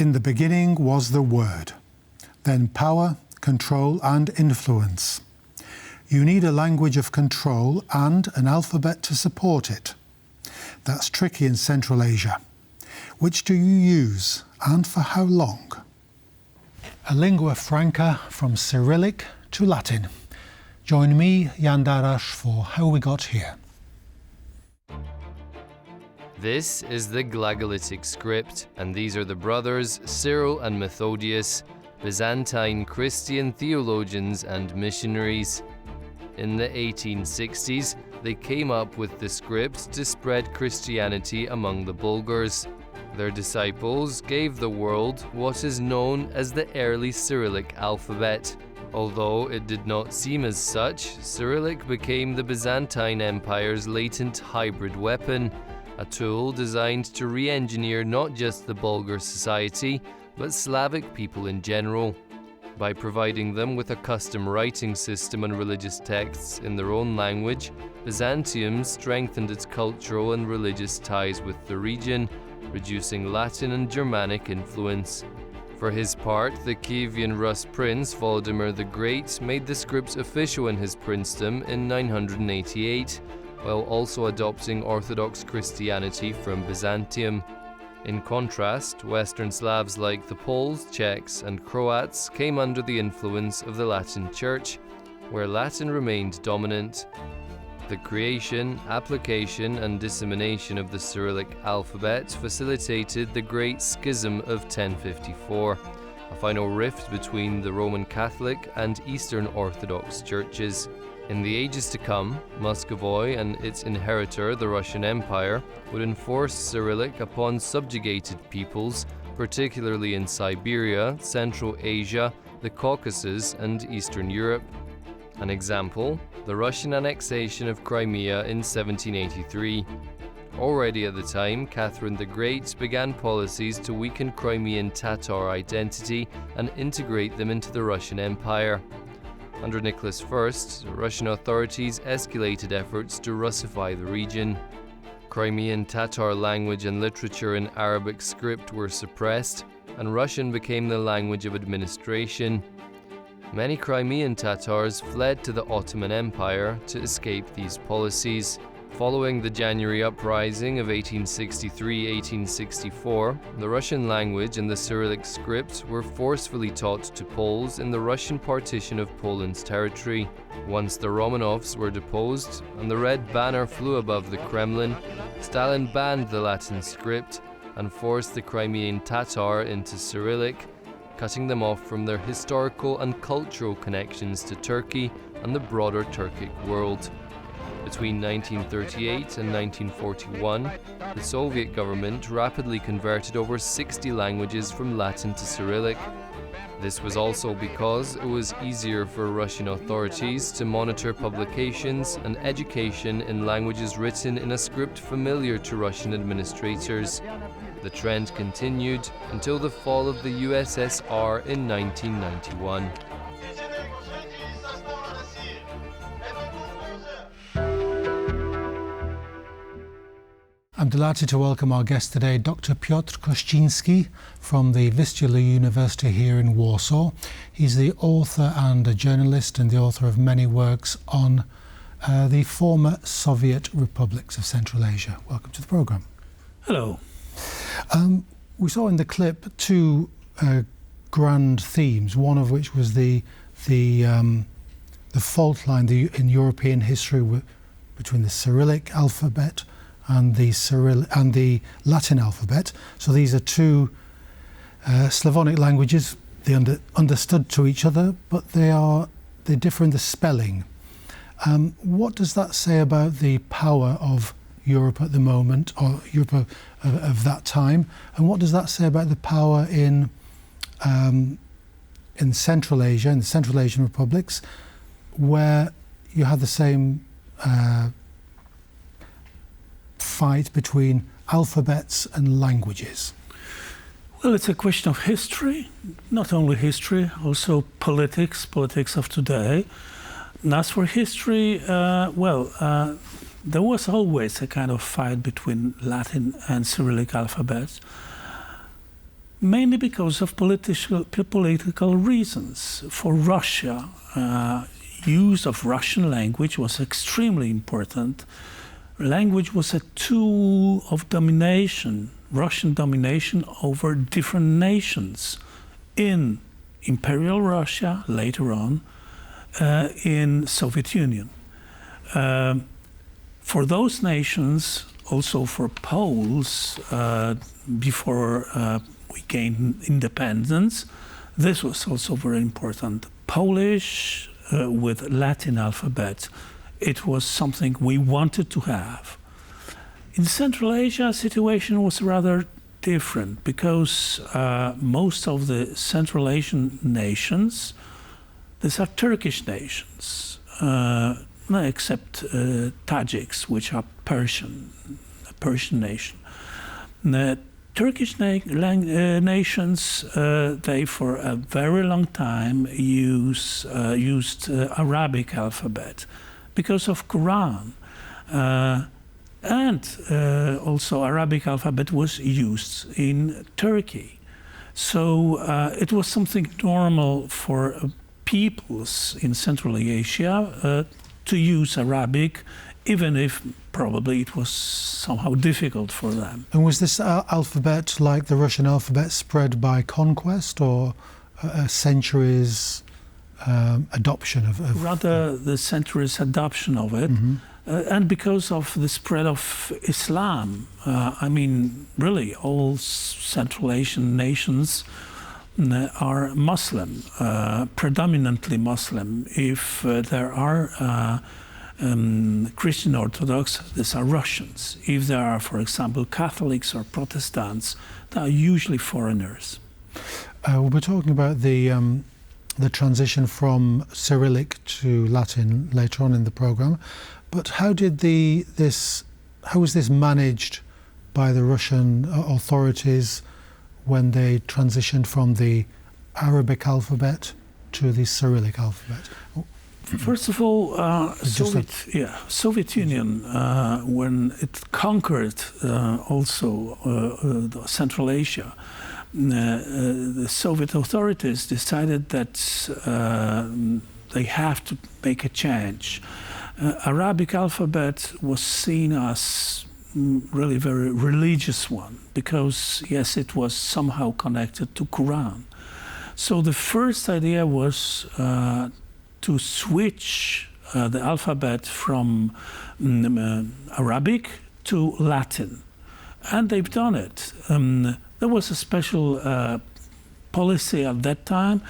In the beginning was the Word, then power, control and influence. You need a language of control and an alphabet to support it. That's tricky in Central Asia. Which do you use and for how long? A lingua franca from Cyrillic to Latin. Join me, Jan Darasz, for How We Got Here. This is the Glagolitic script, and these are the brothers Cyril and Methodius, Byzantine Christian theologians and missionaries. In the 1860s, they came up with the script to spread Christianity among the Bulgars. Their disciples gave the world what is known as the early Cyrillic alphabet. Although it did not seem as such, Cyrillic became the Byzantine Empire's latent hybrid weapon, a tool designed to re-engineer not just the Bulgar society, but Slavic people in general. By providing them with a custom writing system and religious texts in their own language, Byzantium strengthened its cultural and religious ties with the region, reducing Latin and Germanic influence. For his part, the Kievan Rus prince Volodymyr the Great made the script official in his princedom in 988, while also adopting Orthodox Christianity from Byzantium. In contrast, Western Slavs like the Poles, Czechs, and Croats came under the influence of the Latin Church, where Latin remained dominant. The creation, application, and dissemination of the Cyrillic alphabet facilitated the Great Schism of 1054, a final rift between the Roman Catholic and Eastern Orthodox churches. In the ages to come, Muscovy and its inheritor, the Russian Empire, would enforce Cyrillic upon subjugated peoples, particularly in Siberia, Central Asia, the Caucasus, and Eastern Europe. An example, the Russian annexation of Crimea in 1783. Already at the time, Catherine the Great began policies to weaken Crimean Tatar identity and integrate them into the Russian Empire. Under Nicholas I, Russian authorities escalated efforts to Russify the region. Crimean Tatar language and literature in Arabic script were suppressed, and Russian became the language of administration. Many Crimean Tatars fled to the Ottoman Empire to escape these policies. Following the January uprising of 1863-1864, the Russian language and the Cyrillic script were forcefully taught to Poles in the Russian partition of Poland's territory. Once the Romanovs were deposed and the red banner flew above the Kremlin, Stalin banned the Latin script and forced the Crimean Tatar into Cyrillic, cutting them off from their historical and cultural connections to Turkey and the broader Turkic world. Between 1938 and 1941, the Soviet government rapidly converted over 60 languages from Latin to Cyrillic. This was also because it was easier for Russian authorities to monitor publications and education in languages written in a script familiar to Russian administrators. The trend continued until the fall of the USSR in 1991. I'm delighted to welcome our guest today, Dr. Piotr Kościński from the Vistula University here in Warsaw. He's the author and a journalist and the author of many works on the former Soviet republics of Central Asia. Welcome to the programme. Hello. We saw in the clip two grand themes, one of which was the fault line in European history between the Cyrillic alphabet and the Latin alphabet. So these are two Slavonic languages. They understood to each other, but they differ in the spelling. What does that say about the power of Europe at the moment, or Europe of that time? And what does that say about the power in Central Asia, in the Central Asian republics, where you had the same fight between alphabets and languages? Well, it's a question of history, not only history, also politics of today. And as for history, there was always a kind of fight between Latin and Cyrillic alphabets. mainly because of political reasons. For Russia, use of Russian language was extremely important. Language was a tool of domination, Russian domination over different nations in Imperial Russia, later on, in Soviet Union. For those nations, also for Poles, before we gained independence, this was also very important. Polish with Latin alphabet, it was something we wanted to have. In Central Asia, situation was rather different because most of the Central Asian nations, these are Turkish nations, except Tajiks, which are a Persian nation. The Turkish nations, they for a very long time used Arabic alphabet because of Quran. And also Arabic alphabet was used in Turkey. So it was something normal for peoples in Central Asia to use Arabic, even if probably it was somehow difficult for them. And was this alphabet, like the Russian alphabet, spread by conquest or centuries adoption of? Rather the centuries adoption of it. Mm-hmm. And because of the spread of Islam, I mean, really all Central Asian nations are Muslim, predominantly Muslim. If there are Christian Orthodox, these are Russians. If there are, for example, Catholics or Protestants, they are usually foreigners. We're talking about the transition from Cyrillic to Latin later on in the program. But how was this managed by the Russian authorities when they transitioned from the Arabic alphabet to the Cyrillic alphabet? First of all, Soviet Union, when it conquered also Central Asia, the Soviet authorities decided that they have to make a change. Arabic alphabet was seen as really very religious one because, yes, it was somehow connected to Quran. So the first idea was to switch the alphabet from Arabic to Latin. And they've done it. There was a special policy at that time,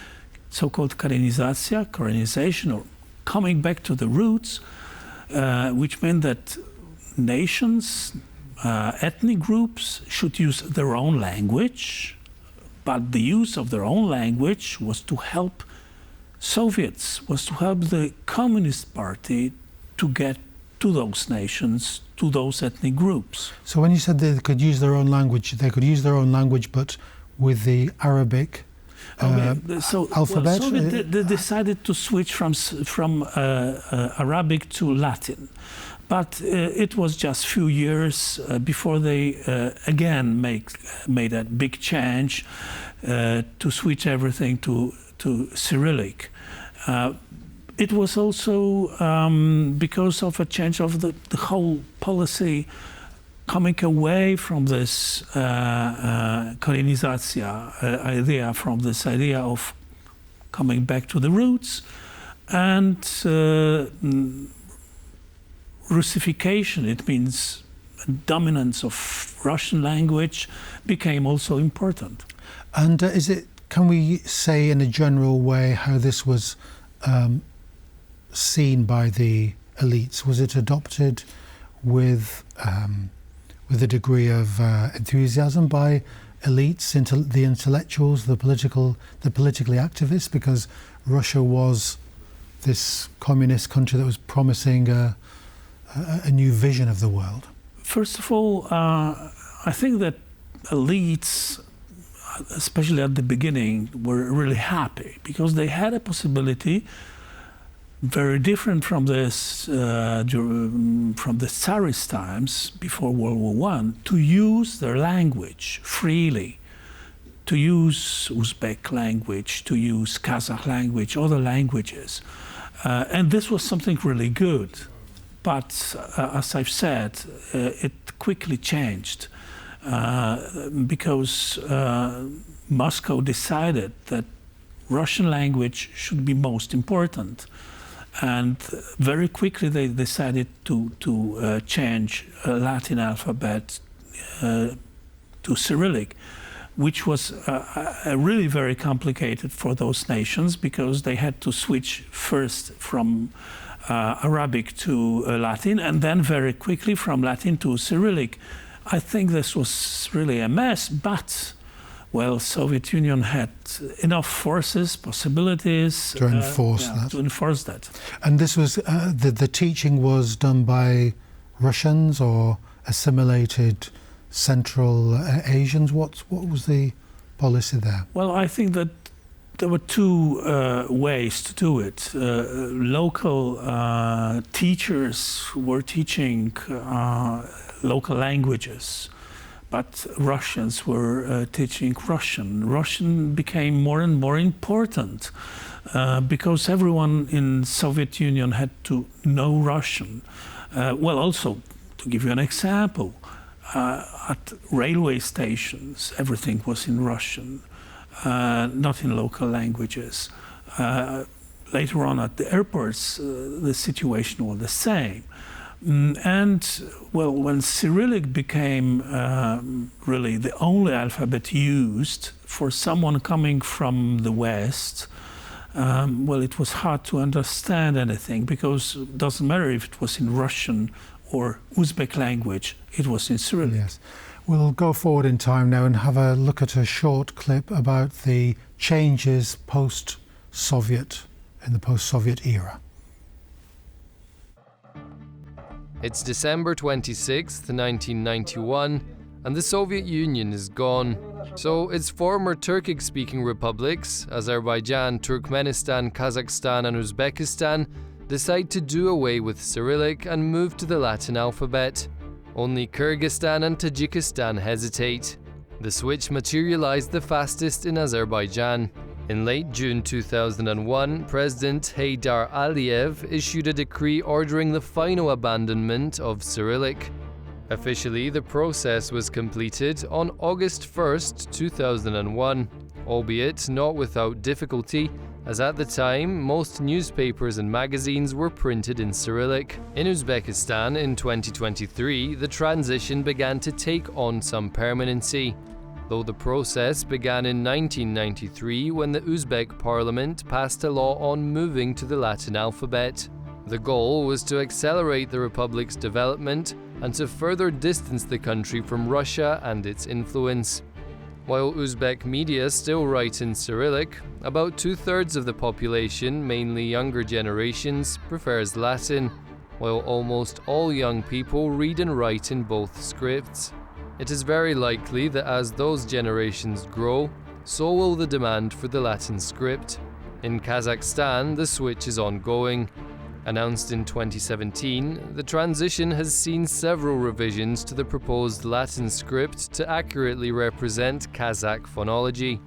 so-called Koreanization, or coming back to the roots, which meant that nations, ethnic groups should use their own language, but the use of their own language was to help Soviets, was to help the Communist Party to get to those nations, to those ethnic groups. So when you said they could use their own language, they could use their own language, but with the Arabic alphabet? So they decided to switch from Arabic to Latin. But it was just a few years before they again made a big change to switch everything to Cyrillic. It was also because of a change of the whole policy, coming away from this Koreanizacja idea, from this idea of coming back to the roots, and Russification, it means dominance of Russian language, became also important. And can we say in a general way how this was seen by the elites? Was it adopted with a degree of enthusiasm by elites, the intellectuals, the politically activists, because Russia was this communist country that was promising a new vision of the world? First of all, I think that elites, especially at the beginning, were really happy because they had a possibility, very different from this from the Tsarist times before World War I, to use their language freely, to use Uzbek language, to use Kazakh language, other languages. And this was something really good. But as I've said, it quickly changed because Moscow decided that Russian language should be most important. And very quickly they decided to change Latin alphabet to Cyrillic, which was really very complicated for those nations because they had to switch first from Arabic to Latin and then very quickly from Latin to Cyrillic. I think this was really a mess, but well, Soviet Union had enough forces, possibilities to enforce that. To enforce that. And this was the teaching was done by Russians or assimilated Central Asians. What was the policy there? Well, I think that there were two ways to do it. Local teachers were teaching local languages, but Russians were teaching Russian. Russian became more and more important because everyone in Soviet Union had to know Russian. Well, also, to give you an example, at railway stations, everything was in Russian, not in local languages. Later on at the airports, the situation was the same. And, well, when Cyrillic became really the only alphabet used for someone coming from the West, well, it was hard to understand anything because it doesn't matter if it was in Russian or Uzbek language, it was in Cyrillic. Yes. We'll go forward in time now and have a look at a short clip about the changes post-Soviet, in the post-Soviet era. It's December 26th, 1991, and the Soviet Union is gone. So its former Turkic-speaking republics, Azerbaijan, Turkmenistan, Kazakhstan and Uzbekistan, decide to do away with Cyrillic and move to the Latin alphabet. Only Kyrgyzstan and Tajikistan hesitate. The switch materialized the fastest in Azerbaijan. In late June 2001, President Heydar Aliyev issued a decree ordering the final abandonment of Cyrillic. Officially, the process was completed on August 1st, 2001, albeit not without difficulty, as at the time, most newspapers and magazines were printed in Cyrillic. In Uzbekistan in 2023, the transition began to take on some permanency, though the process began in 1993 when the Uzbek parliament passed a law on moving to the Latin alphabet. The goal was to accelerate the republic's development and to further distance the country from Russia and its influence. While Uzbek media still write in Cyrillic, about 2/3 of the population, mainly younger generations, prefers Latin, while almost all young people read and write in both scripts. It is very likely that as those generations grow, so will the demand for the Latin script. In Kazakhstan, the switch is ongoing. Announced in 2017, the transition has seen several revisions to the proposed Latin script to accurately represent Kazakh phonology.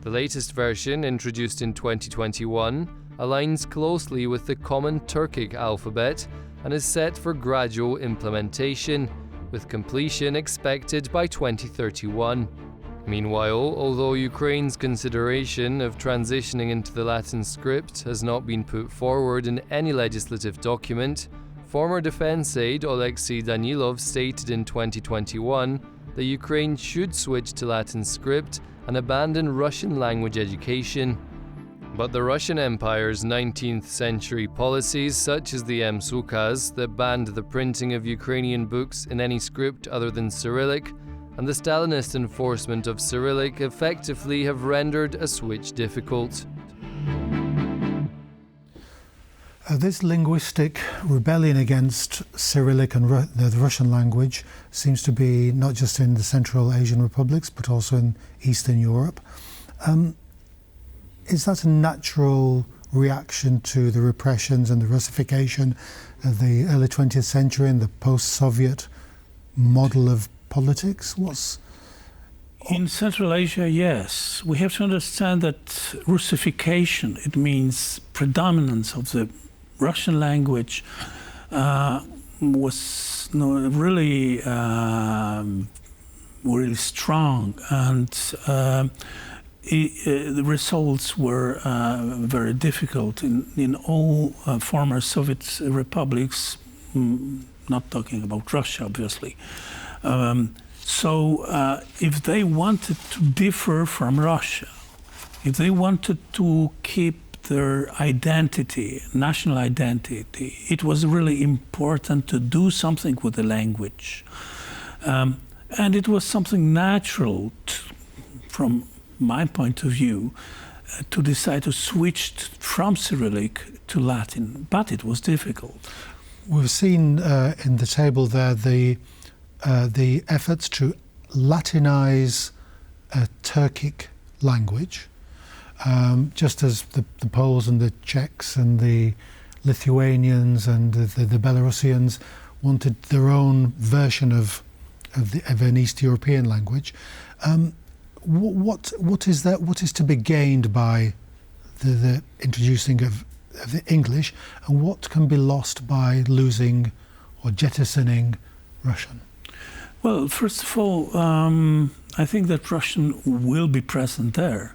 The latest version, introduced in 2021, aligns closely with the common Turkic alphabet and is set for gradual implementation, with completion expected by 2031. Meanwhile, although Ukraine's consideration of transitioning into the Latin script has not been put forward in any legislative document, former defense aide Oleksiy Danilov stated in 2021 that Ukraine should switch to Latin script and abandon Russian language education. But the Russian Empire's 19th century policies, such as the M-Sukaz that banned the printing of Ukrainian books in any script other than Cyrillic, and the Stalinist enforcement of Cyrillic effectively have rendered a switch difficult. This linguistic rebellion against Cyrillic and the Russian language seems to be not just in the Central Asian republics, but also in Eastern Europe. Is that a natural reaction to the repressions and the Russification of the early 20th century and the post-Soviet model of politics? In Central Asia, yes. We have to understand that Russification, it means predominance of the Russian language, was really strong, and the results were very difficult in all former Soviet republics, not talking about Russia, obviously. So if they wanted to differ from Russia, if they wanted to keep their identity, national identity, it was really important to do something with the language. And it was something natural, from my point of view, to decide to switch from Cyrillic to Latin, but it was difficult. We've seen in the table there the efforts to Latinize a Turkic language, just as the Poles and the Czechs and the Lithuanians and the Belarusians wanted their own version of an East European language. What is to be gained by the introducing of the English, and what can be lost by losing or jettisoning Russian? Well, first of all, I think that Russian will be present there.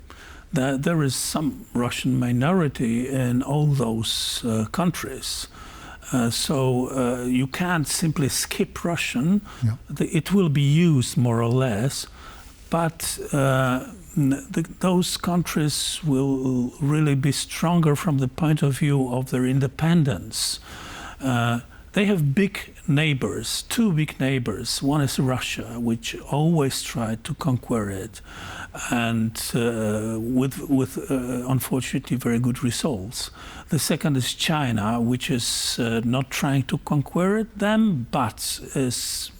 There is some Russian minority in all those countries. So you can't simply skip Russian. Yeah. It will be used more or less, but those countries will really be stronger from the point of view of their independence. They have big neighbors, two big neighbors. One is Russia, which always tried to conquer it, and with unfortunately very good results. The second is China, which is not trying to conquer them, but is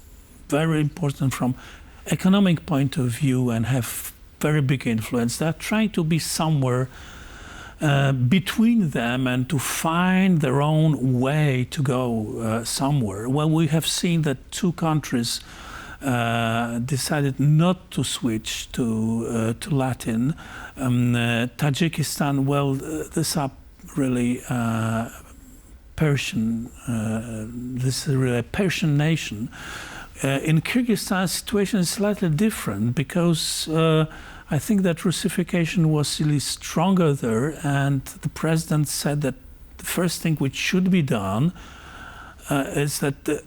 very important from economic point of view and have very big influence. They're trying to be somewhere between them and to find their own way to go somewhere. Well, we have seen that two countries decided not to switch to Latin. Tajikistan, well, these are really Persian. This is really a Persian nation. In Kyrgyzstan, the situation is slightly different because I think that Russification was really stronger there, and the president said that the first thing which should be done is that the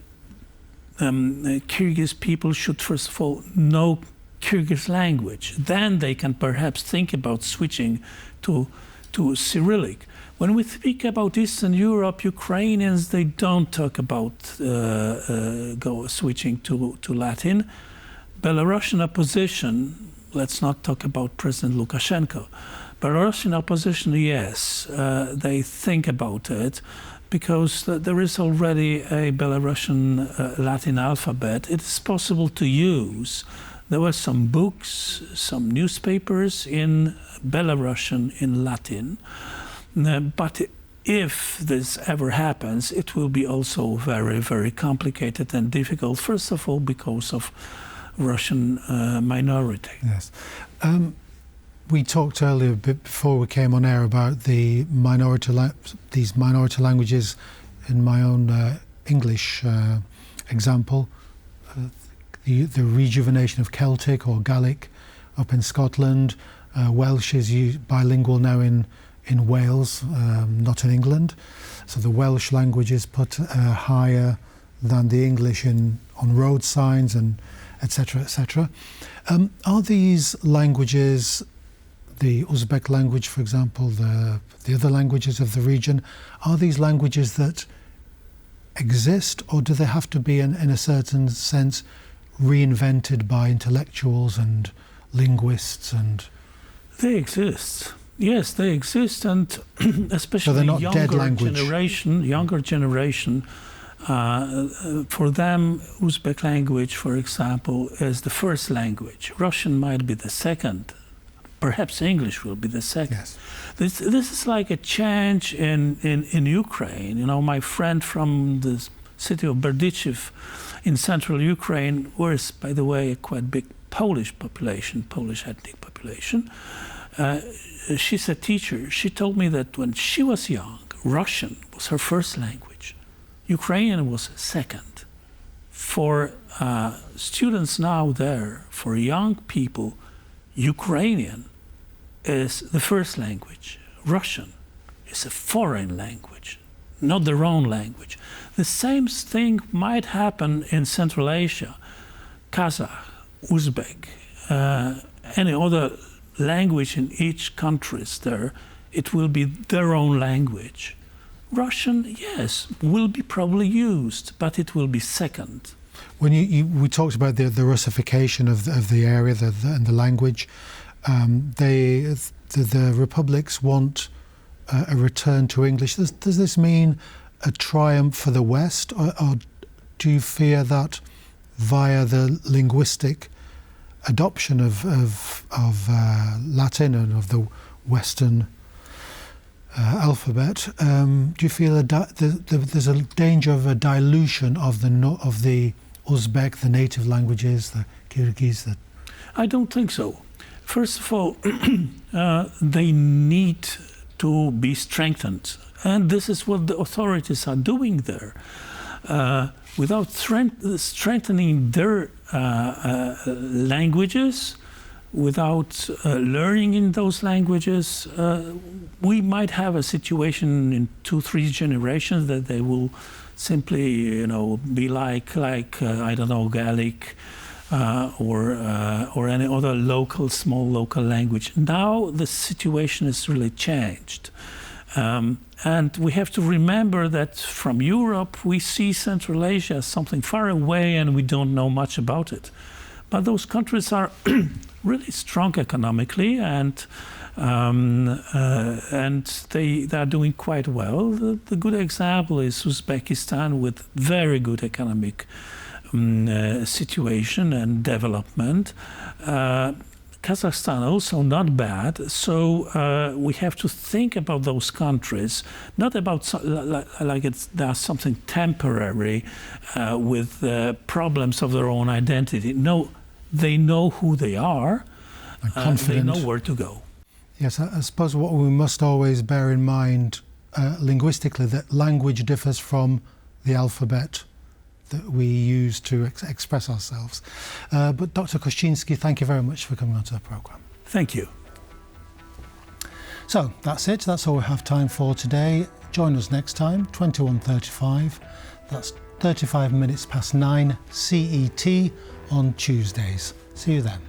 Kyrgyz people should first of all know Kyrgyz language. Then they can perhaps think about switching to Cyrillic. When we speak about Eastern Europe, Ukrainians, they don't talk about switching to Latin. Belarusian opposition, let's not talk about President Lukashenko. Belarusian opposition, yes, they think about it because there is already a Belarusian Latin alphabet. It is possible to use. There were some books, some newspapers in Belarusian, in Latin. But if this ever happens, it will be also very, very complicated and difficult, first of all, because of Russian minority. Yes. We talked earlier, a bit before we came on air, about the these minority languages in my own English example. The rejuvenation of Celtic or Gaelic up in Scotland. Welsh is bilingual now in Wales, not in England. So the Welsh language is put higher than the English on road signs and etc., etc. Are these languages, the Uzbek language, for example, the other languages of the region, are these languages that exist, or do they have to be, in a certain sense, reinvented by intellectuals and linguists? And they exist. Yes, they exist, and especially so they're not dead language. Younger generation. For them, Uzbek language, for example, is the first language. Russian might be the second. Perhaps English will be the second. Yes. This is like a change in Ukraine. You know, my friend from the city of Berdychev in central Ukraine, where is, by the way, a quite big Polish population, Polish ethnic population. She's a teacher. She told me that when she was young, Russian was her first language. Ukrainian was second. For students now there, for young people, Ukrainian is the first language. Russian is a foreign language, not their own language. The same thing might happen in Central Asia. Kazakh, Uzbek, any other language in each country is there, it will be their own language. Russian, yes, will be probably used, but it will be second. When we talked about the Russification of the area and the language, the republics want a return to English. Does this mean a triumph for the West, or do you fear that via the linguistic adoption of Latin and of the Western alphabet, do you feel there's a danger of a dilution of the Uzbek, the native languages, the Kyrgyz? I don't think so. First of all, they need to be strengthened, and this is what the authorities are doing there. Without strengthening their languages, without learning in those languages, we might have a situation in 2-3 generations that they will simply, be like I don't know, Gaelic or any other small local language. Now the situation is really changed. And we have to remember that from Europe, we see Central Asia as something far away and we don't know much about it. But those countries are really strong economically and they are doing quite well. The good example is Uzbekistan, with very good economic situation and development. Kazakhstan also not bad, so we have to think about those countries, not about there's something temporary with problems of their own identity. No, they know who they are, they know where to go. Yes, I suppose what we must always bear in mind linguistically, that language differs from the alphabet that we use to express ourselves. But Dr. Kościński, thank you very much for coming onto the programme. Thank you. So that's it. That's all we have time for today. Join us next time, 21:35. That's 35 minutes past 9 CET on Tuesdays. See you then.